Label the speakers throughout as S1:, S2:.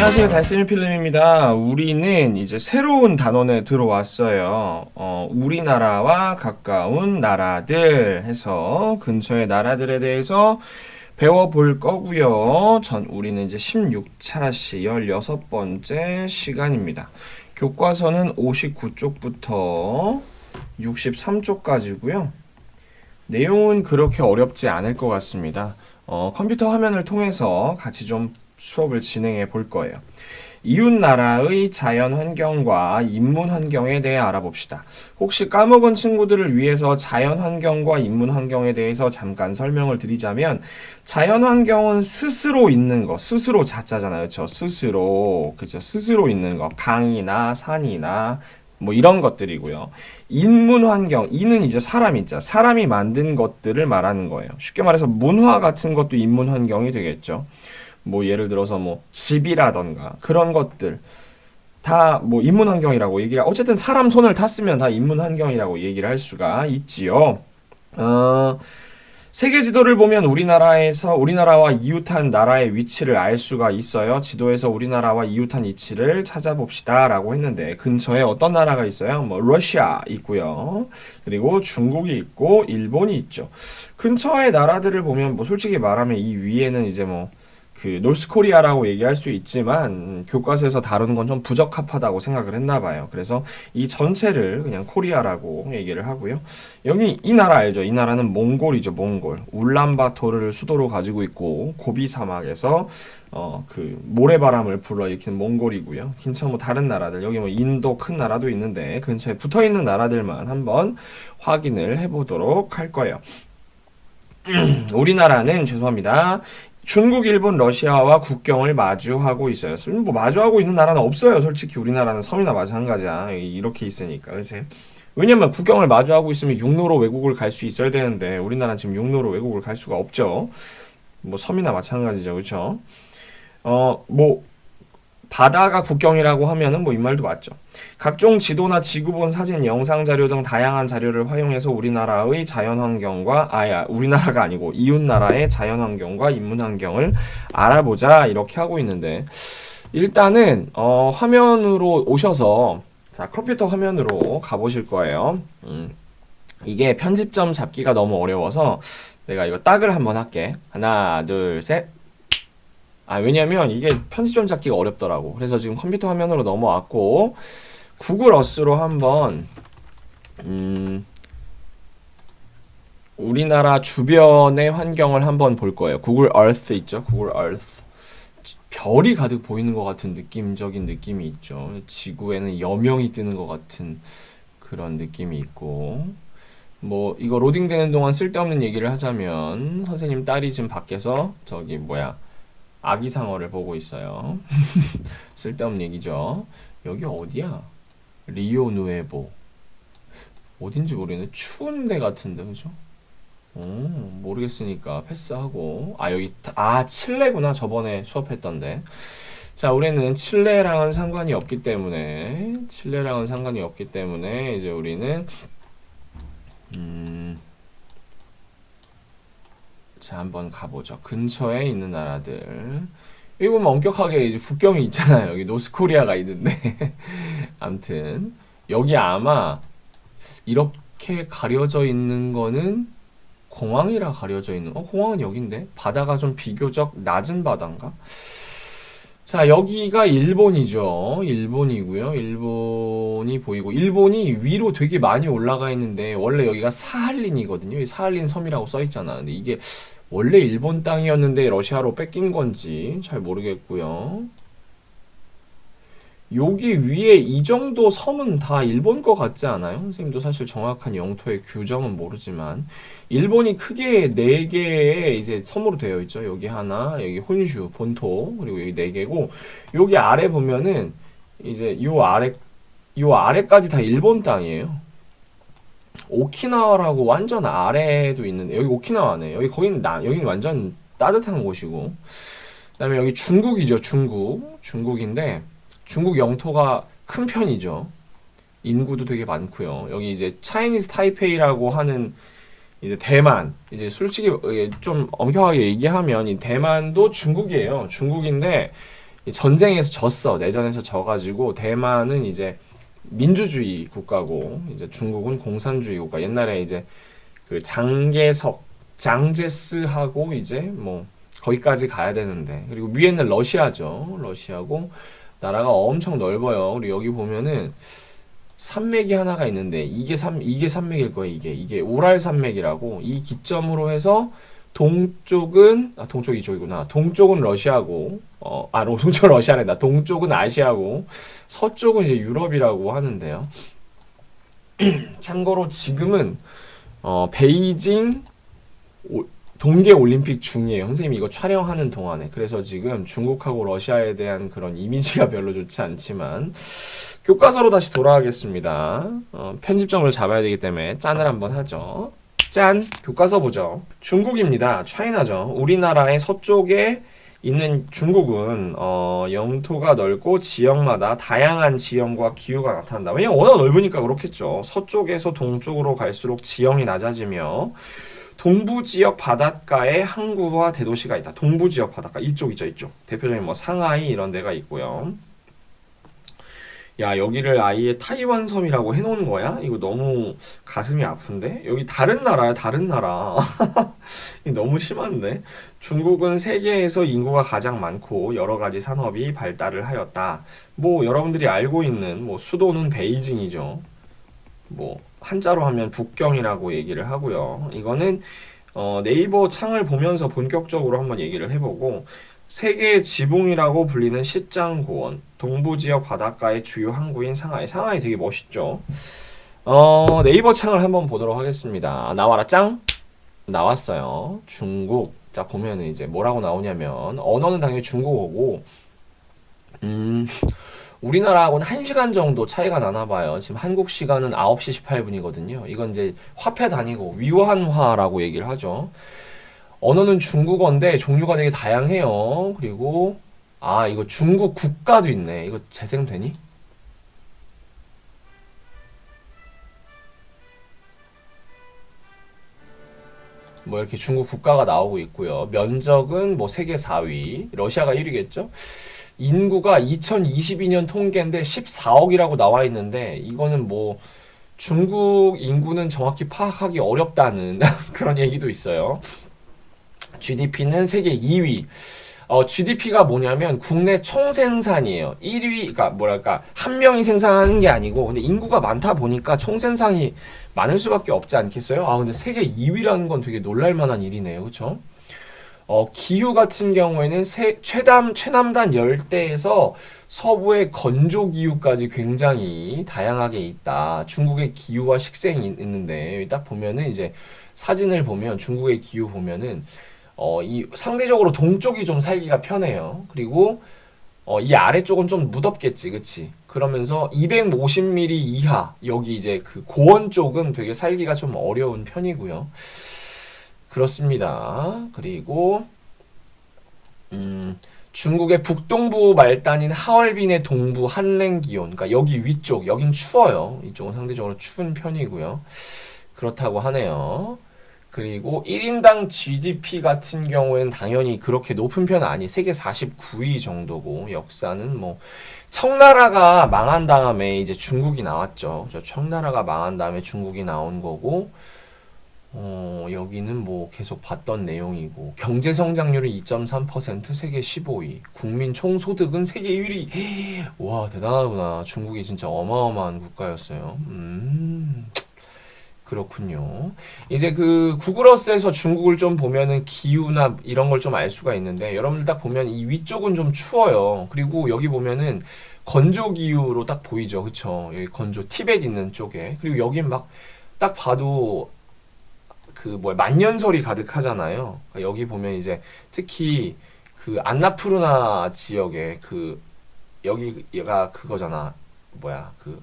S1: 안녕하세요, 달쌤이 필름입니다. 우리는 이제 새로운 단원에 들어왔어요. 우리나라와 가까운 나라들 해서 근처의 나라들에 대해서 배워볼 거고요. 우리는 이제 16차 시 16번째 시간입니다. 교과서는 59쪽부터 63쪽까지고요. 내용은 그렇게 어렵지 않을 것 같습니다. 컴퓨터 화면을 통해서 같이 좀 수업을 진행해 볼 거예요. 이웃 나라의 자연 환경과 인문 환경에 대해 알아봅시다. 혹시 까먹은 친구들을 위해서 자연 환경과 인문 환경에 대해서 잠깐 설명을 드리자면, 자연 환경은 스스로 있는 거, 스스로 자자잖아요. 그렇죠? 스스로, 그죠? 스스로 있는 거, 강이나 산이나 뭐 이런 것들이고요. 인문 환경, 이는 이제 사람이 있죠. 사람이 만든 것들을 말하는 거예요. 쉽게 말해서 문화 같은 것도 인문 환경이 되겠죠. 뭐 예를 들어서 뭐 집이라던가 그런 것들 다 뭐 인문 환경이라고 얘기를, 어쨌든 사람 손을 탔으면 다 인문 환경이라고 얘기를 할 수가 있지요. 세계 지도를 보면 우리나라와 이웃한 나라의 위치를 알 수가 있어요. 지도에서 우리나라와 이웃한 위치를 찾아봅시다 라고 했는데, 근처에 어떤 나라가 있어요? 뭐 러시아 있고요. 그리고 중국이 있고 일본이 있죠. 근처의 나라들을 보면 뭐 솔직히 말하면 이 위에는 이제 뭐 그 노스코리아라고 얘기할 수 있지만 교과서에서 다루는 건 좀 부적합하다고 생각을 했나 봐요. 그래서 이 전체를 그냥 코리아라고 얘기를 하고요. 여기 이 나라 알죠? 이 나라는 몽골이죠. 몽골. 울란바토르를 수도로 가지고 있고 고비 사막에서 그 모래바람을 불러일으키는 몽골이고요. 근처 뭐 다른 나라들, 여기 뭐 인도 큰 나라도 있는데 근처에 붙어 있는 나라들만 한번 확인을 해보도록 할 거예요. 우리나라는 죄송합니다. 중국, 일본, 러시아와 국경을 마주하고 있어요. 뭐 마주하고 있는 나라는 없어요. 솔직히 우리나라는 섬이나 마찬가지야. 이렇게 있으니까, 그렇지? 왜냐면 국경을 마주하고 있으면 육로로 외국을 갈 수 있어야 되는데 우리나라는 지금 육로로 외국을 갈 수가 없죠. 뭐 섬이나 마찬가지죠, 그렇죠? 뭐 바다가 국경이라고 하면은 뭐 이 말도 맞죠. 각종 지도나 지구본 사진, 영상 자료 등 다양한 자료를 활용해서 우리나라의 자연 환경과 우리나라가 아니고 이웃 나라의 자연 환경과 인문 환경을 알아보자 이렇게 하고 있는데, 일단은 화면으로 오셔서 자 컴퓨터 화면으로 가보실 거예요. 이게 편집점 잡기가 너무 어려워서 내가 이거 딱을 한번 할게. 하나, 둘, 셋. 왜냐면 이게 편집점 잡기가 어렵더라고. 그래서 지금 컴퓨터 화면으로 넘어왔고, 구글 어스로 한번, 우리나라 주변의 환경을 한번 볼 거예요. 구글 얼스 있죠? 구글 얼스. 별이 가득 보이는 것 같은 느낌적인 느낌이 있죠. 지구에는 여명이 뜨는 것 같은 그런 느낌이 있고, 뭐, 이거 로딩되는 동안 쓸데없는 얘기를 하자면, 선생님 딸이 지금 밖에서, 아기상어를 보고 있어요. 쓸데없는 얘기죠. 여기 어디야? 리오누에보. 어딘지 모르겠네. 추운 데 같은데, 그죠? 모르겠으니까 패스하고. 여기, 칠레구나. 저번에 수업했던데. 자, 우리는 칠레랑은 상관이 없기 때문에, 이제 우리는, 자, 한번 가보죠. 근처에 있는 나라들. 여기 보면 엄격하게 이제 국경이 있잖아요. 여기 노스코리아가 있는데. 암튼, 여기 아마 이렇게 가려져 있는 거는 공항이라 가려져 있는, 공항은 여긴데? 바다가 좀 비교적 낮은 바다인가? 자, 여기가 일본이죠. 일본이고요. 일본이 보이고, 일본이 위로 되게 많이 올라가 있는데, 원래 여기가 사할린이거든요. 사할린 섬이라고 써 있잖아. 근데 이게 원래 일본 땅이었는데 러시아로 뺏긴 건지 잘 모르겠고요. 여기 위에 이 정도 섬은 다 일본 거 같지 않아요? 선생님도 사실 정확한 영토의 규정은 모르지만, 일본이 크게 4개의 이제 섬으로 되어 있죠. 여기 하나, 여기 혼슈, 본토, 그리고 여기 4개고, 여기 아래 보면은 이제 요 아래까지 다 일본 땅이에요. 오키나와라고 완전 아래에도 있는데, 여기 오키나와네. 여기는 완전 따뜻한 곳이고, 그다음에 여기 중국이죠. 중국인데, 중국 영토가 큰 편이죠. 인구도 되게 많고요. 여기 이제 차이니즈 타이페이라고 하는 이제 대만, 이제 솔직히 좀 엄격하게 얘기하면 이 대만도 중국이에요. 중국인데 이 전쟁에서 졌어. 내전에서 져가지고 대만은 이제 민주주의 국가고 이제 중국은 공산주의 국가. 옛날에 이제 그 장개석, 장제스하고 이제 뭐 거기까지 가야 되는데 그리고 위에는 러시아죠. 러시아고 나라가 엄청 넓어요. 그리고 여기 보면은 산맥이 하나가 있는데 이게 산맥일 거예요. 이게 우랄 산맥이라고 이 기점으로 해서 동쪽은 동쪽 이쪽이구나. 동쪽은 러시아고 동쪽 러시아래다. 동쪽은 아시아고 서쪽은 이제 유럽이라고 하는데요. 참고로 지금은 베이징 동계 올림픽 중이에요. 선생님이 이거 촬영하는 동안에. 그래서 지금 중국하고 러시아에 대한 그런 이미지가 별로 좋지 않지만 교과서로 다시 돌아가겠습니다. 편집점을 잡아야 되기 때문에 짠을 한번 하죠. 짠! 교과서 보죠. 중국입니다. 차이나죠. 우리나라의 서쪽에 있는 중국은 영토가 넓고 지역마다 다양한 지형과 기후가 나타난다. 왜냐면 워낙 넓으니까 그렇겠죠. 서쪽에서 동쪽으로 갈수록 지형이 낮아지며 동부 지역 바닷가에 항구와 대도시가 있다. 동부 지역 바닷가 이쪽이죠, 이쪽. 대표적인 뭐 상하이 이런 데가 있고요. 야, 여기를 아예 타이완 섬이라고 해놓은 거야? 이거 너무 가슴이 아픈데? 여기 다른 나라야, 다른 나라. 너무 심한데? 중국은 세계에서 인구가 가장 많고 여러 가지 산업이 발달을 하였다. 뭐 여러분들이 알고 있는 뭐 수도는 베이징이죠. 뭐 한자로 하면 북경이라고 얘기를 하고요. 이거는 네이버 창을 보면서 본격적으로 한번 얘기를 해보고 세계의 지붕이라고 불리는 시장고원, 동부지역 바닷가의 주요 항구인 상하이. 상하이 되게 멋있죠. 네이버 창을 한번 보도록 하겠습니다. 나와라 짱! 나왔어요. 중국. 자, 보면은 이제 뭐라고 나오냐면 언어는 당연히 중국어고 우리나라하고는 1시간 정도 차이가 나나 봐요. 지금 한국 시간은 9시 18분이거든요. 이건 이제 화폐 단위고 위환화라고 얘기를 하죠. 언어는 중국어인데 종류가 되게 다양해요. 그리고 이거 중국 국가도 있네. 이거 재생되니? 뭐 이렇게 중국 국가가 나오고 있고요. 면적은 뭐 세계 4위, 러시아가 1위겠죠? 인구가 2022년 통계인데 14억이라고 나와 있는데 이거는 뭐 중국 인구는 정확히 파악하기 어렵다는 그런 얘기도 있어요. GDP는 세계 2위. GDP가 뭐냐면 국내 총생산이에요. 1위, 그러니까 뭐랄까 한 명이 생산하는 게 아니고 근데 인구가 많다 보니까 총생산이 많을 수밖에 없지 않겠어요? 근데 세계 2위라는 건 되게 놀랄만한 일이네요, 그렇죠? 기후 같은 경우에는 최남단 열대에서 서부의 건조 기후까지 굉장히 다양하게 있다. 중국의 기후와 식생이 있는데 여기 딱 보면은 이제 사진을 보면 중국의 기후 보면은 이 상대적으로 동쪽이 좀 살기가 편해요. 그리고 이 아래쪽은 좀 무덥겠지, 그치? 그러면서 250mm 이하 여기 이제 그 고원 쪽은 되게 살기가 좀 어려운 편이고요. 그렇습니다. 그리고 중국의 북동부 말단인 하얼빈의 동부 한랭 기온, 그러니까 여기 위쪽, 여긴 추워요. 이쪽은 상대적으로 추운 편이고요. 그렇다고 하네요. 그리고 1인당 GDP 같은 경우에는 당연히 그렇게 높은 편은 아니, 세계 49위 정도고, 역사는 뭐, 청나라가 망한 다음에 이제 중국이 나왔죠. 청나라가 망한 다음에 중국이 나온 거고, 여기는 뭐 계속 봤던 내용이고, 경제 성장률은 2.3%, 세계 15위, 국민 총소득은 세계 1위. 와, 대단하구나. 중국이 진짜 어마어마한 국가였어요. 그렇군요. 이제 그 구글어스에서 중국을 좀 보면은 기후나 이런 걸 좀 알 수가 있는데 여러분들 딱 보면 이 위쪽은 좀 추워요. 그리고 여기 보면은 건조 기후로 딱 보이죠. 그쵸? 여기 건조 티벳 있는 쪽에. 그리고 여긴 막 딱 봐도 그 뭐야 만년설이 가득하잖아요. 여기 보면 이제 특히 그 안나푸르나 지역에 그 여기가 그거잖아. 뭐야 그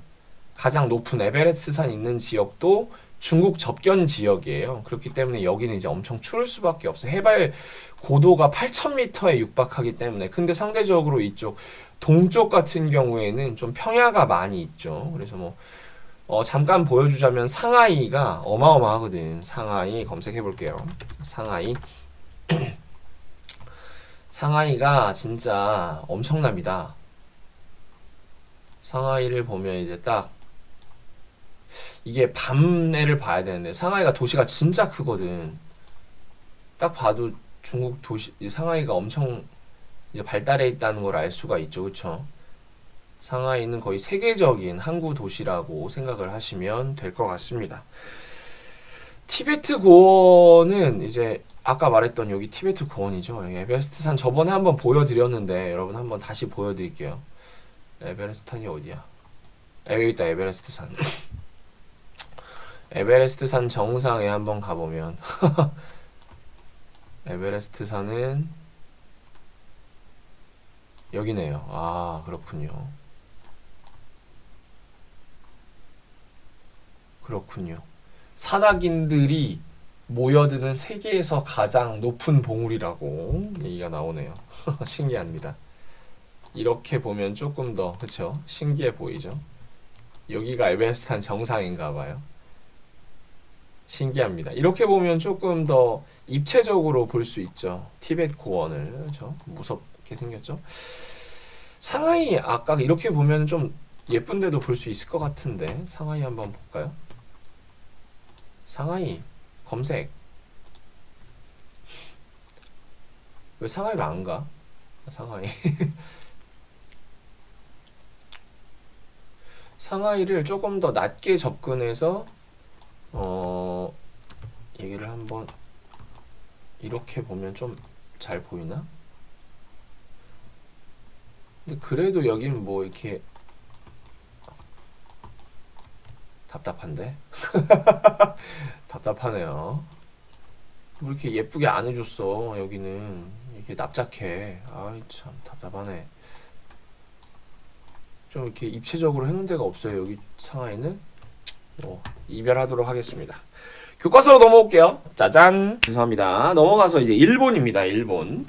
S1: 가장 높은 에베레스트산 있는 지역도 중국 접견 지역이에요. 그렇기 때문에 여기는 이제 엄청 추울 수밖에 없어요. 해발 고도가 8,000m에 육박하기 때문에. 근데 상대적으로 이쪽 동쪽 같은 경우에는 좀 평야가 많이 있죠. 그래서 뭐 잠깐 보여주자면 상하이가 어마어마하거든. 상하이 검색해 볼게요. 상하이
S2: 상하이가 진짜 엄청납니다. 상하이를 보면 이제 딱 이게 밤에를 봐야 되는데 상하이가 도시가 진짜 크거든. 딱 봐도 중국 도시 상하이가 엄청 이제 발달해 있다는 걸 알 수가 있죠, 그쵸? 상하이는 거의 세계적인 항구 도시라고 생각을 하시면 될 것 같습니다. 티베트 고원은 이제 아까 말했던 여기 티베트 고원이죠. 여기 에베레스트산 저번에 한번 보여드렸는데 여러분 한번 다시 보여드릴게요. 에베레스트산이 어디야? 여기 있다, 에베레스트산. 에베레스트산 정상에 한번 가보면 에베레스트산은 여기네요. 아, 그렇군요. 그렇군요. 산악인들이 모여드는 세계에서 가장 높은 봉우리라고 얘기가 나오네요. 신기합니다. 이렇게 보면 조금 더, 그쵸? 신기해 보이죠? 여기가 에베레스트산 정상인가 봐요. 신기합니다. 이렇게 보면 조금 더 입체적으로 볼 수 있죠. 티벳 고원을. 그렇죠? 무섭게 생겼죠? 상하이 아까 이렇게 보면 좀 예쁜데도 볼 수 있을 것 같은데 상하이 한번 볼까요? 상하이 검색. 왜 상하이를 안 가? 상하이. 상하이를 조금 더 낮게 접근해서 얘기를 한번 이렇게 보면 좀 잘 보이나? 근데 그래도 여긴 뭐 이렇게 답답한데? 답답하네요. 뭐 이렇게 예쁘게 안 해줬어. 여기는 이렇게 납작해. 아이 참 답답하네. 좀 이렇게 입체적으로 해놓은 데가 없어요. 여기 상하이는. 이별하도록 하겠습니다. 교과서로 넘어올게요. 짜잔. 죄송합니다. 넘어가서 이제 일본입니다. 일본.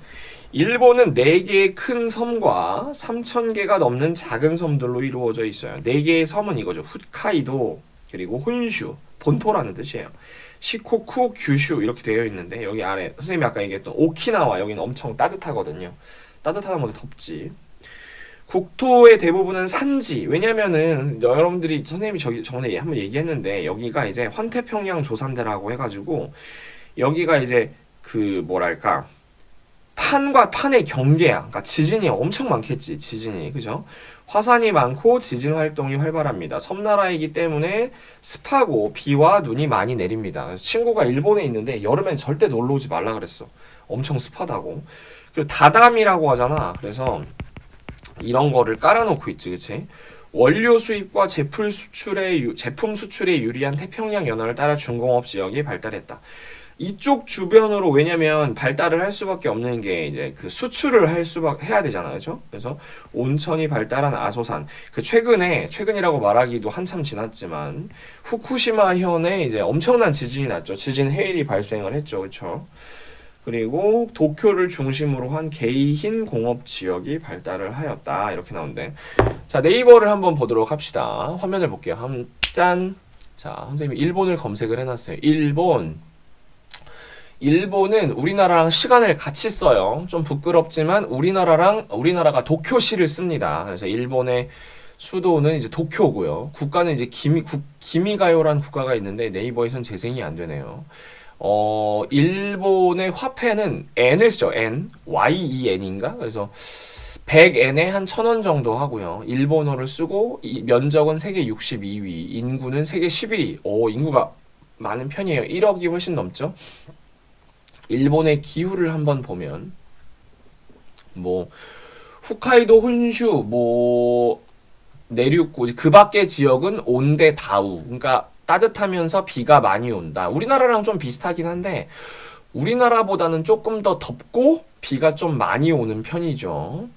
S2: 일본은 4개의 큰 섬과 3,000개가 넘는 작은 섬들로 이루어져 있어요. 4개의 섬은 이거죠. 홋카이도, 그리고 혼슈, 본토라는 뜻이에요. 시코쿠, 규슈 이렇게 되어 있는데 여기 아래 선생님이 아까 얘기했던 오키나와 여기는 엄청 따뜻하거든요. 따뜻하다 보니 덥지. 국토의 대부분은 산지. 왜냐면은 여러분들이 선생님이 전에 한번 얘기했는데 여기가 이제 환태평양 조산대라고 해가지고 여기가 이제 그 뭐랄까 판과 판의 경계야. 그러니까 지진이 엄청 많겠지. 지진이 그죠? 화산이 많고 지진 활동이 활발합니다. 섬나라이기 때문에 습하고 비와 눈이 많이 내립니다. 그래서 친구가 일본에 있는데 여름엔 절대 놀러 오지 말라 그랬어. 엄청 습하다고. 그리고 다담이라고 하잖아. 그래서 이런 거를 깔아놓고 있지, 그치? 원료 수입과 제품 수출에 유리한 태평양 연안을 따라 중공업 지역이 발달했다. 이쪽 주변으로 왜냐면 발달을 할 수밖에 없는 게 이제 그 수출을 해야 되잖아요, 그죠? 그래서 온천이 발달한 아소산. 그 최근이라고 말하기도 한참 지났지만 후쿠시마 현에 이제 엄청난 지진이 났죠. 지진 해일이 발생을 했죠, 그렇죠? 그리고 도쿄를 중심으로 한 개인 공업 지역이 발달을 하였다. 이렇게 나오는데. 자, 네이버를 한번 보도록 합시다. 화면을 볼게요. 짠. 자, 선생님이 일본을 검색을 해놨어요. 일본은 우리나라랑 시간을 같이 써요. 좀 부끄럽지만 우리나라가 도쿄시를 씁니다. 그래서 일본의 수도는 이제 도쿄고요. 국가는 이제 기미가요라는 국가가 있는데 네이버에선 재생이 안 되네요. 일본의 화폐는 N을 쓰죠. N. YEN인가? 그래서 100N에 한 1,000원 정도 하고요. 일본어를 쓰고 면적은 세계 62위, 인구는 세계 11위. 인구가 많은 편이에요. 1억이 훨씬 넘죠. 일본의 기후를 한번 보면 뭐 홋카이도, 혼슈, 뭐 내륙고 그 밖의 지역은 온대 다우. 그러니까 따뜻하면서 비가 많이 온다. 우리나라랑 좀 비슷하긴 한데 우리나라보다는 조금 더 덥고 비가 좀 많이 오는 편이죠.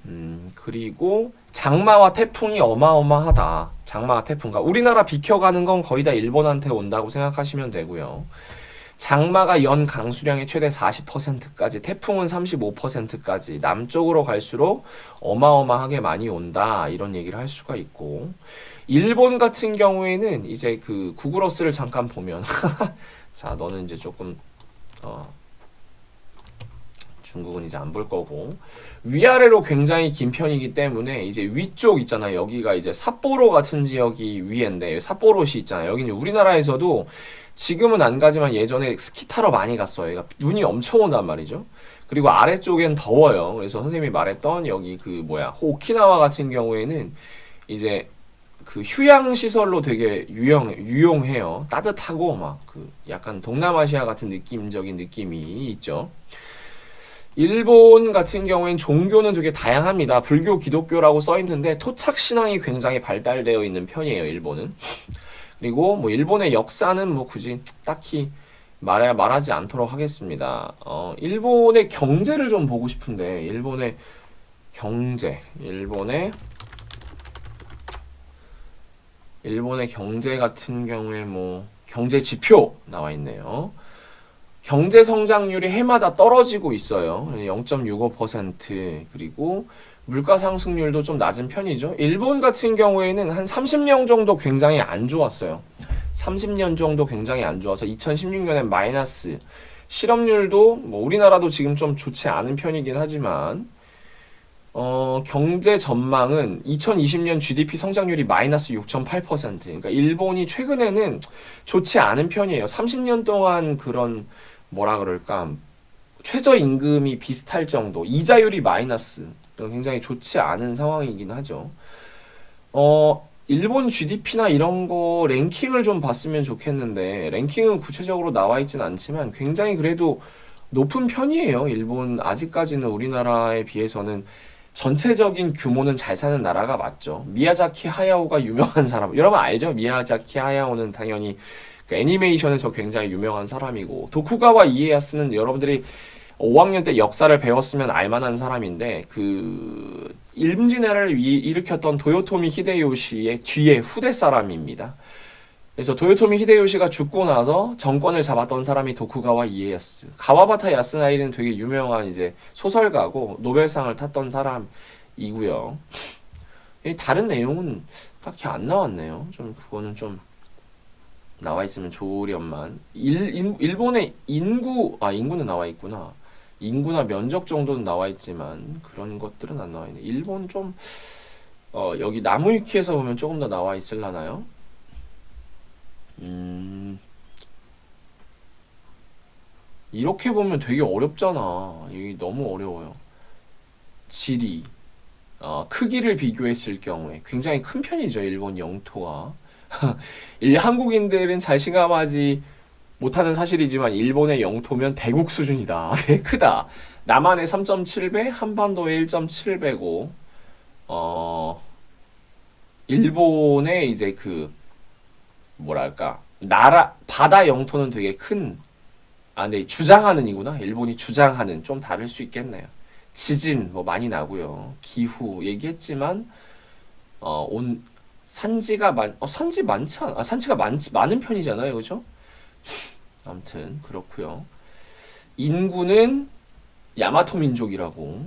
S2: 그리고 장마와 태풍이 어마어마하다. 장마와 태풍과 우리나라 비켜가는 건 거의 다 일본한테 온다고 생각하시면 되고요. 장마가 연 강수량의 최대 40%까지, 태풍은 35%까지 남쪽으로 갈수록 어마어마하게 많이 온다. 이런 얘기를 할 수가 있고, 일본 같은 경우에는 이제 그 구글어스를 잠깐 보면 자, 너는 이제 조금 중국은 이제 안 볼 거고 위아래로 굉장히 긴 편이기 때문에 이제 위쪽 있잖아요. 여기가 이제 삿포로 같은 지역이 위인데 삿포로시 있잖아요. 여기는 우리나라에서도 지금은 안 가지만 예전에 스키 타러 많이 갔어요. 그러니까 눈이 엄청 온단 말이죠. 그리고 아래쪽엔 더워요. 그래서 선생님이 말했던 여기 그 오키나와 같은 경우에는 이제 그 휴양 시설로 되게 유용해요. 따뜻하고 막 그 약간 동남아시아 같은 느낌적인 느낌이 있죠. 일본 같은 경우엔 종교는 되게 다양합니다. 불교, 기독교라고 써 있는데 토착 신앙이 굉장히 발달되어 있는 편이에요, 일본은. 그리고 뭐 일본의 역사는 뭐 굳이 딱히 말하지 않도록 하겠습니다. 일본의 경제를 좀 보고 싶은데 일본의 경제 같은 경우에 뭐 경제 지표 나와 있네요. 경제 성장률이 해마다 떨어지고 있어요. 0.65% 그리고 물가 상승률도 좀 낮은 편이죠. 일본 같은 경우에는 한 30년 정도 굉장히 안 좋았어요. 30년 정도 굉장히 안 좋아서 2016년엔 마이너스. 실업률도 뭐 우리나라도 지금 좀 좋지 않은 편이긴 하지만 경제 전망은 2020년 GDP 성장률이 마이너스 6.8%. 그러니까 일본이 최근에는 좋지 않은 편이에요. 30년 동안 그런 뭐라 그럴까 최저임금이 비슷할 정도 이자율이 마이너스 굉장히 좋지 않은 상황이긴 하죠. 일본 GDP나 이런 거 랭킹을 좀 봤으면 좋겠는데 랭킹은 구체적으로 나와 있진 않지만 굉장히 그래도 높은 편이에요. 일본 아직까지는 우리나라에 비해서는 전체적인 규모는 잘 사는 나라가 맞죠. 미야자키 하야오가 유명한 사람 여러분 알죠? 미야자키 하야오는 당연히 그 애니메이션에서 굉장히 유명한 사람이고 도쿠가와 이에야스는 여러분들이 5학년 때 역사를 배웠으면 알만한 사람인데 그 임진왜란을 일으켰던 도요토미 히데요시의 뒤에 후대 사람입니다. 그래서 도요토미 히데요시가 죽고 나서 정권을 잡았던 사람이 도쿠가와 이에야스. 가와바타 야스나이는 되게 유명한 이제 소설가고 노벨상을 탔던 사람이고요. 다른 내용은 딱히 안 나왔네요. 좀 그거는 좀 나와 있으면 좋으련만. 일본의 인구는 나와 있구나. 인구나 면적 정도는 나와 있지만 그런 것들은 안 나와 있네. 일본 좀 여기 나무위키에서 보면 조금 더 나와 있을라나요? 이렇게 보면 되게 어렵잖아. 이게 너무 어려워요. 지리 크기를 비교했을 경우에 굉장히 큰 편이죠. 일본 영토가. 한국인들은 잘 실감하지 못하는 사실이지만 일본의 영토면 대국 수준이다. 되게 크다. 남한의 3.7배, 한반도의 1.7배고 일본의 이제 그 뭐랄까 바다 영토는 되게 큰 네, 주장하는이구나. 일본이 주장하는 좀 다를 수 있겠네요. 지진 뭐 많이 나고요. 기후 얘기했지만 산지가 많은 편이잖아요. 그죠? 아무튼 그렇고요. 인구는 야마토 민족이라고.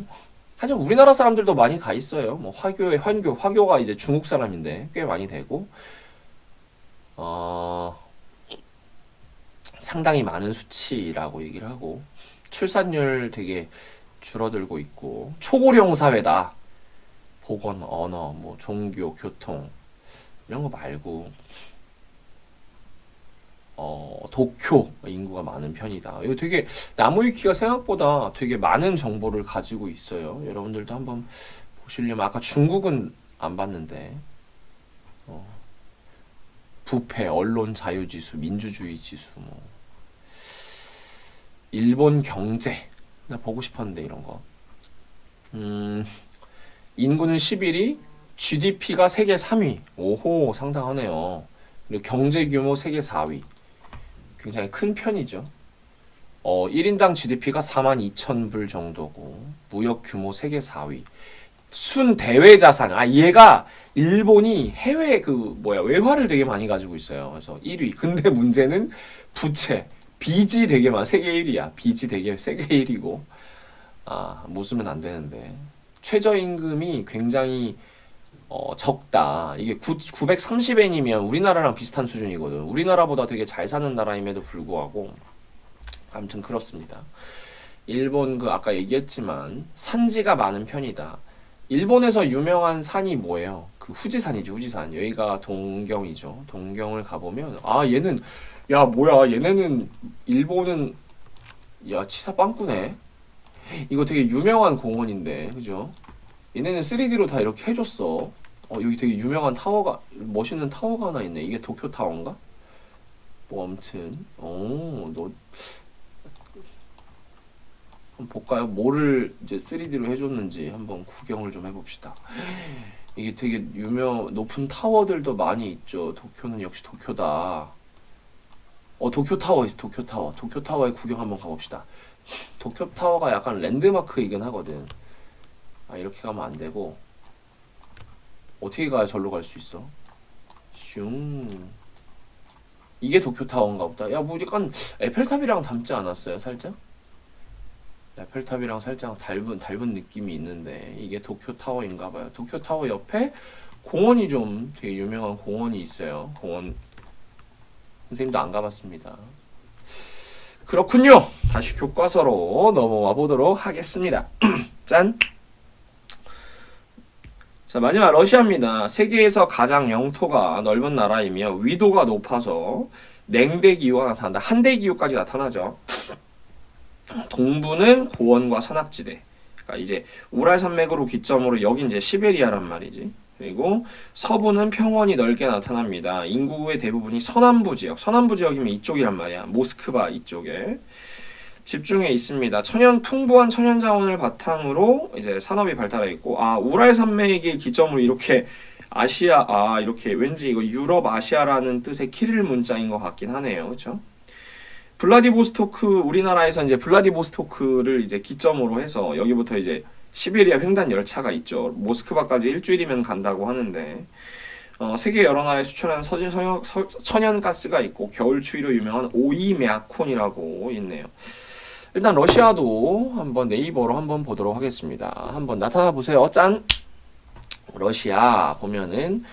S2: 하지만 우리나라 사람들도 많이 가 있어요. 뭐 화교가 이제 중국 사람인데 꽤 많이 되고 상당히 많은 수치라고 얘기를 하고 출산율 되게 줄어들고 있고 초고령 사회다. 보건, 언어, 뭐 종교, 교통 이런 거 말고 도쿄 인구가 많은 편이다. 이거 되게 나무위키가 생각보다 되게 많은 정보를 가지고 있어요. 여러분들도 한번 보시려면 아까 중국은 안 봤는데 부패, 언론 자유지수, 민주주의 지수 뭐 일본 경제 나 보고 싶었는데 이런 거 인구는 11위, GDP가 세계 3위. 오호, 상당하네요. 그리고 경제 규모 세계 4위. 굉장히 큰 편이죠. 1인당 GDP가 42,000불 정도고 무역 규모 세계 4위. 순 대외 자산. 얘가 일본이 해외 외화를 되게 많이 가지고 있어요. 그래서 1위. 근데 문제는 부채. 빚이 되게 많아. 세계 1위야. 빚이 되게 세계 1위고. 웃으면 안 되는데. 최저임금이 굉장히 적다. 이게 930엔이면 우리나라랑 비슷한 수준이거든. 우리나라보다 되게 잘 사는 나라임에도 불구하고 아무튼 그렇습니다. 일본 그 아까 얘기했지만 산지가 많은 편이다. 일본에서 유명한 산이 뭐예요? 그 후지산이죠, 후지산. 여기가 동경이죠. 동경을 가보면 아 얘는 야 뭐야 얘네는 일본은 야 치사 빵꾸네. 이거 되게 유명한 공원인데 그죠? 얘네는 3D로 다 이렇게 해줬어. 여기 되게 유명한 타워가 멋있는 타워가 하나 있네. 이게 도쿄 타워인가? 뭐 아무튼 너 한번 볼까요? 뭐를 이제 3D로 해줬는지 한번 구경을 좀 해봅시다. 이게 되게 높은 타워들도 많이 있죠. 도쿄는 역시 도쿄다. 도쿄 타워 있어. 도쿄 타워. 도쿄 타워에 구경 한번 가봅시다. 도쿄 타워가 약간 랜드마크이긴 하거든. 아 이렇게 가면 안 되고 어떻게 가야 절로 갈 수 있어? 슝. 이게 도쿄 타워인가 보다. 야 뭐 약간 에펠탑이랑 닮지 않았어요? 살짝? 에펠탑이랑 살짝 닮은 느낌이 있는데 이게 도쿄 타워인가 봐요. 도쿄 타워 옆에 공원이 좀 되게 유명한 공원이 있어요. 공원 선생님도 안 가봤습니다. 그렇군요. 다시 교과서로 넘어와 보도록 하겠습니다. 짠. 자 마지막 러시아입니다. 세계에서 가장 영토가 넓은 나라이며 위도가 높아서 냉대기후가 나타난다. 한대기후까지 나타나죠. 동부는 고원과 산악지대. 그러니까 이제 우랄 산맥으로 기점으로 여기 이제 시베리아란 말이지. 그리고 서부는 평원이 넓게 나타납니다. 인구의 대부분이 서남부 지역이면 이쪽이란 말이야. 모스크바 이쪽에 집중해 있습니다. 풍부한 천연 자원을 바탕으로 이제 산업이 발달해 있고, 우랄 산맥의 기점으로 이렇게 이렇게 왠지 이거 유럽 아시아라는 뜻의 키릴 문자인 것 같긴 하네요. 그렇죠? 우리나라에서 이제 블라디보스토크를 이제 기점으로 해서 여기부터 이제 시베리아 횡단 열차가 있죠. 모스크바까지 일주일이면 간다고 하는데 세계 여러 나라에 수출하는 천연가스가 있고 겨울 추위로 유명한 오이메아콘이라고 있네요. 일단 러시아도 한번 네이버로 한번 보도록 하겠습니다. 한번 나타나 보세요. 짠! 러시아 보면은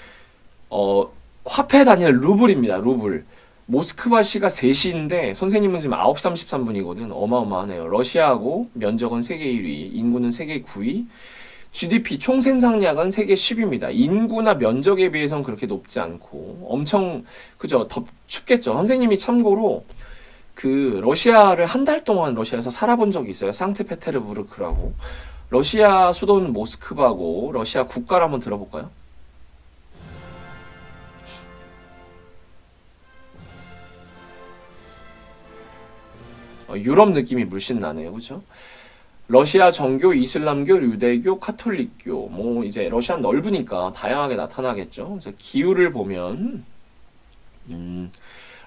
S2: 화폐 단위는 루블입니다. 루블. 모스크바시가 3시인데 선생님은 지금 9시 33분이거든. 어마어마하네요. 러시아하고 면적은 세계 1위, 인구는 세계 9위, GDP 총 생산량은 세계 10위입니다. 인구나 면적에 비해서는 그렇게 높지 않고 엄청 그죠? 춥겠죠. 선생님이 참고로 그 러시아를 한 달 동안 러시아에서 살아본 적이 있어요. 상트페테르부르크라고. 러시아 수도는 모스크바고 러시아 국가를 한번 들어볼까요? 유럽 느낌이 물씬 나네요. 그렇죠? 러시아 정교, 이슬람교, 유대교, 카톨릭교. 뭐 이제 러시아는 넓으니까 다양하게 나타나겠죠. 그래서 기후를 보면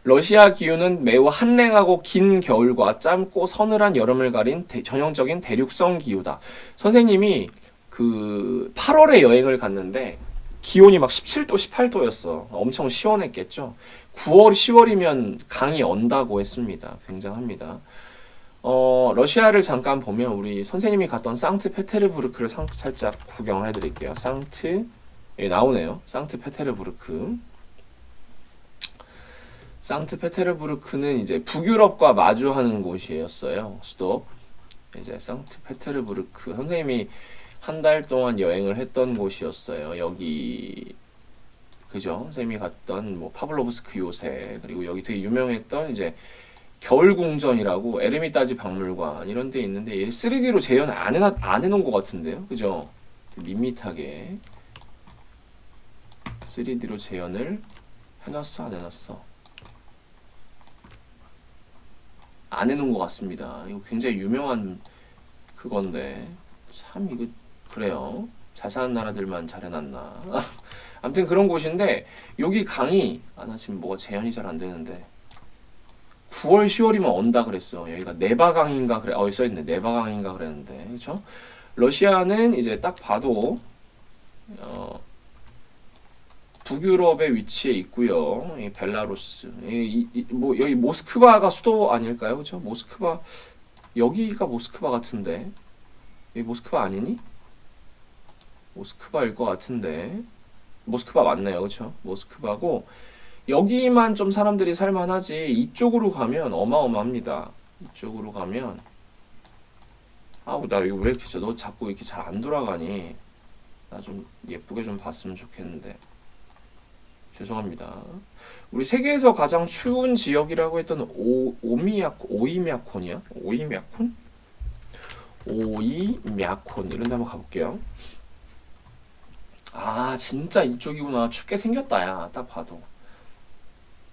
S2: 러시아 기후는 매우 한랭하고 긴 겨울과 짧고 서늘한 여름을 가린 전형적인 대륙성 기후다. 선생님이 그 8월에 여행을 갔는데 기온이 막 17도, 18도였어. 엄청 시원했겠죠. 9월, 10월이면 강이 언다고 했습니다. 굉장합니다. 러시아를 잠깐 보면 우리 선생님이 갔던 상트페테르부르크를 살짝 구경을 해드릴게요. 나오네요. 상트페테르부르크. 상트페테르부르크는 이제 북유럽과 마주하는 곳이었어요. 수도. 이제 상트페테르부르크. 선생님이 한 달 동안 여행을 했던 곳이었어요. 여기 그죠? 선생님이 갔던 뭐 파블로브스크 요새 그리고 여기 되게 유명했던 이제 겨울궁전이라고 에르미타지 박물관 이런 데 있는데 얘 3D로 재현 안 해놓은 것 같은데요? 그죠? 밋밋하게 3D로 재현을 해놨어? 안 해놨어? 안 해놓은 것 같습니다. 이거 굉장히 유명한 그건데 참 이거 그래요. 잘 사는 나라들만 잘 해놨나. 아무튼 그런 곳인데 여기 강이 나 지금 뭐가 재현이 잘 안 되는데 9월 10월이면 언다 그랬어. 여기가 네바강인가 그래. 여기 써있네. 네바강인가 그랬는데 그렇죠? 러시아는 이제 딱 봐도 북유럽에 위치해 있고요. 이 벨라루스. 뭐 여기 모스크바가 수도 아닐까요? 그렇죠? 모스크바 여기가 모스크바 같은데 여기 모스크바 아니니? 모스크바일 것 같은데 모스크바 맞네요. 그렇죠? 모스크바고 여기만 좀 사람들이 살만하지 이쪽으로 가면 어마어마합니다. 이쪽으로 가면 아우 나 이거 왜 이렇게 너 자꾸 이렇게 잘 안 돌아가니? 나 좀 예쁘게 좀 봤으면 좋겠는데. 죄송합니다. 우리 세계에서 가장 추운 지역이라고 했던 오이미야콘이야? 오이미야콘? 오이미야콘 이런 데 한번 가볼게요. 아 진짜 이쪽이구나. 춥게 생겼다 야. 딱 봐도.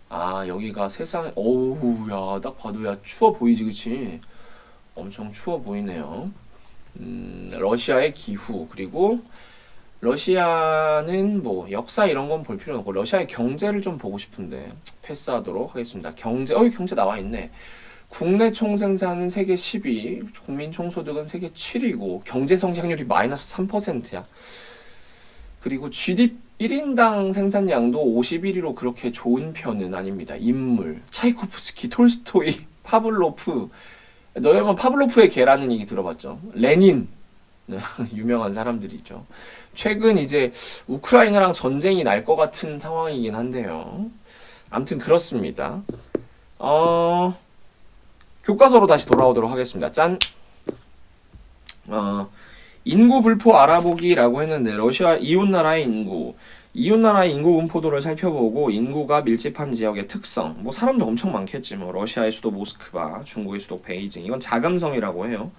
S2: 아 여기가 세상 어우 야 딱 봐도 야 추워 보이지 그치? 엄청 추워 보이네요. 러시아의 기후 그리고 러시아는 뭐 역사 이런 건 볼 필요는 없고 러시아의 경제를 좀 보고 싶은데 패스하도록 하겠습니다. 경제 나와 있네. 국내 총생산은 세계 10위, 국민 총소득은 세계 7위고 경제 성장률이 마이너스 3%야. 그리고 GDP 1인당 생산량도 51위로 그렇게 좋은 편은 아닙니다. 인물 차이코프스키, 톨스토이, 파블로프. 너 여러분 파블로프의 개라는 얘기 들어봤죠? 레닌 유명한 사람들이죠. 최근 이제 우크라이나랑 전쟁이 날 것 같은 상황이긴 한데요. 아무튼 그렇습니다. 교과서로 다시 돌아오도록 하겠습니다. 짠. 인구 분포 알아보기라고 했는데 러시아 이웃나라의 인구 분포도를 살펴보고 인구가 밀집한 지역의 특성. 뭐 사람도 엄청 많겠지. 뭐 러시아의 수도 모스크바, 중국의 수도 베이징. 이건 자금성이라고 해요.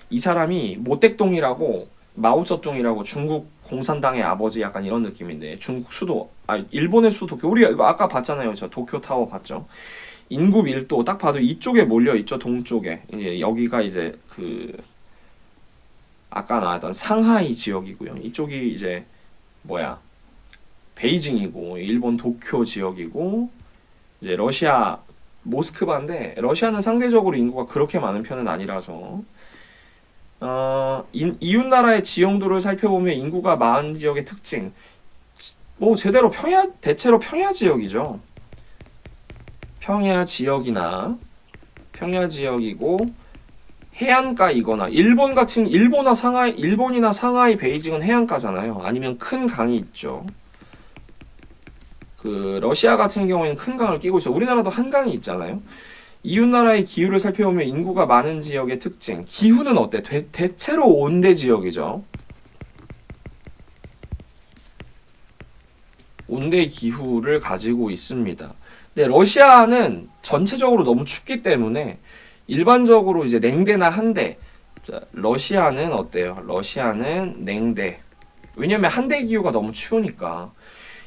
S2: 이 사람이 모택동이라고 마오쩌둥이라고 중국 공산당의 아버지 약간 이런 느낌인데 중국 수도 일본의 수도 도쿄 우리 이거 아까 봤잖아요. 저 도쿄 타워 봤죠. 인구 밀도 딱 봐도 이쪽에 몰려 있죠. 동쪽에. 이제 여기가 이제 그 아까 나왔던 상하이 지역이고요. 이쪽이 이제 뭐야? 베이징이고 일본 도쿄 지역이고 이제 러시아 모스크바인데 러시아는 상대적으로 인구가 그렇게 많은 편은 아니라서 이웃나라의 지형도를 살펴보면 인구가 많은 지역의 특징 뭐 제대로 대체로 평야 지역이죠. 평야 지역이고 해안가이거나 일본이나 상하이 베이징은 해안가잖아요. 아니면 큰 강이 있죠. 그 러시아 같은 경우에는 큰 강을 끼고 있어요. 우리나라도 한강이 있잖아요. 이웃나라의 기후를 살펴보면 인구가 많은 지역의 특징. 기후는 어때? 대체로 온대 지역이죠. 온대 기후를 가지고 있습니다. 근데 러시아는 전체적으로 너무 춥기 때문에 일반적으로 이제 냉대나 한대. 자, 러시아는 어때요? 러시아는 냉대. 왜냐면 한대 기후가 너무 추우니까.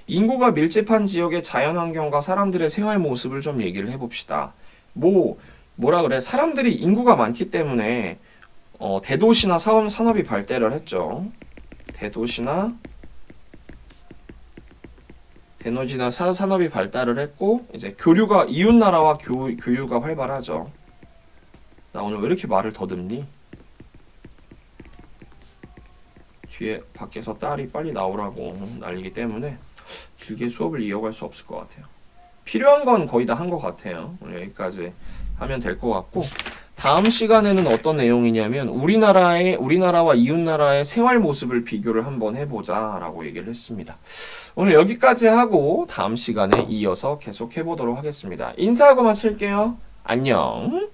S2: 인구가 밀집한 지역의 자연환경과 사람들의 생활 모습을 좀 얘기를 해봅시다. 뭐라 그래? 사람들이 인구가 많기 때문에 대도시나 산업이 발달을 했죠. 대도시나 산업이 발달을 했고 이제 이웃나라와 교류가 활발하죠. 나 오늘 왜 이렇게 말을 더듬니? 뒤에 밖에서 딸이 빨리 나오라고 난리기 때문에 길게 수업을 이어갈 수 없을 것 같아요. 필요한 건 거의 다 한 것 같아요. 오늘 여기까지 하면 될 것 같고 다음 시간에는 어떤 내용이냐면 우리나라와 이웃나라의 생활 모습을 비교를 한번 해보자 라고 얘기를 했습니다. 오늘 여기까지 하고 다음 시간에 이어서 계속 해보도록 하겠습니다. 인사하고만 쓸게요. 안녕.